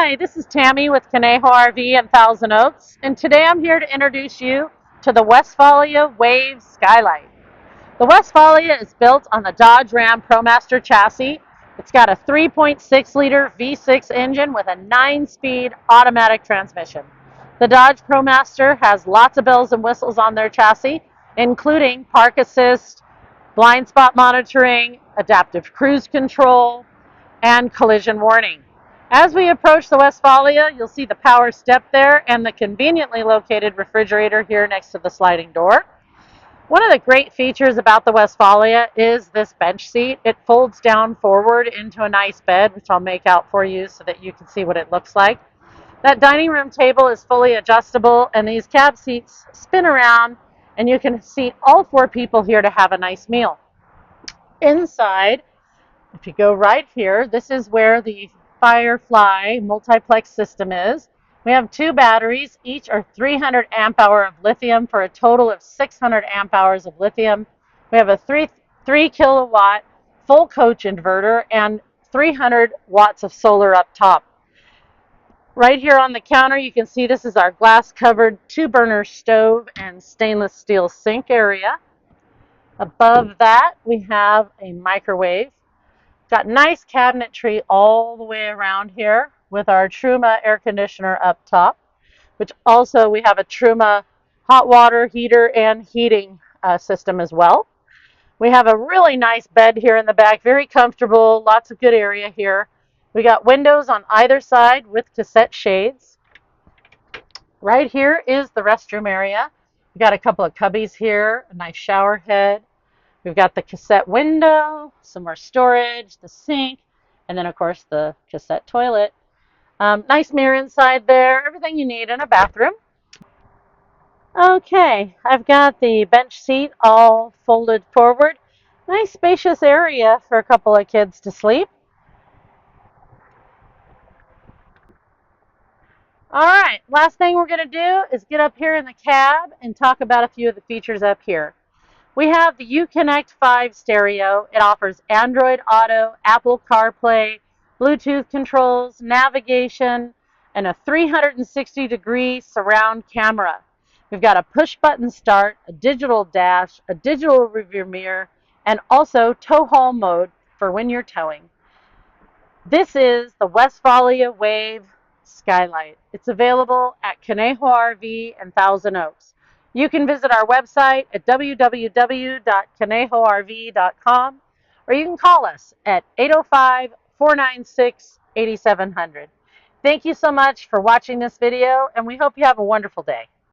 Hi, this is Tammy with Conejo RV in Thousand Oaks, and today I'm here to introduce you to the Westfalia Wave Skylight. The Westfalia is built on the Dodge Ram ProMaster chassis. It's got a 3.6-liter V6 engine with a 9-speed automatic transmission. The Dodge ProMaster has lots of bells and whistles on their chassis, including park assist, blind spot monitoring, adaptive cruise control, and collision warning. As we approach the Westfalia, you'll see the power step there and the conveniently located refrigerator here next to the sliding door. One of the great features about the Westfalia is this bench seat. It folds down forward into a nice bed, which I'll make out for you so that you can see what it looks like. That dining room table is fully adjustable, and these cab seats spin around, and you can seat all 4 people here to have a nice meal. Inside, if you go right here, this is where the Firefly multiplex system is. We have 2 batteries. Each are 300 amp hour of lithium for a total of 600 amp hours of lithium. We have a 3 kilowatt full coach inverter and 300 watts of solar up top. Right here on the counter, you can see this is our glass covered 2-burner stove and stainless steel sink area. Above that, we have a microwave. Got nice cabinetry all the way around here with our Truma air conditioner up top, which also we have a Truma hot water heater and heating system as well. We have a really nice bed here in the back, very comfortable, lots of good area here. We got windows on either side with cassette shades. Right here is the restroom area. We got a couple of cubbies here, a nice shower head. We've got the cassette window, some more storage, the sink, and then, of course, the cassette toilet. Nice mirror inside there, everything you need in a bathroom. Okay, I've got the bench seat all folded forward. Nice spacious area for a couple of kids to sleep. All right, last thing we're going to do is get up here in the cab and talk about a few of the features up here. We have the Uconnect 5 stereo. It offers Android Auto, Apple CarPlay, Bluetooth controls, navigation, and a 360-degree surround camera. We've got a push-button start, a digital dash, a digital rearview mirror, and also tow haul mode for when you're towing. This is the Westfalia Wave Skylight. It's available at Conejo RV in Thousand Oaks. You can visit our website at www.conejorv.com, or you can call us at 805-496-8700. Thank you so much for watching this video, and we hope you have a wonderful day.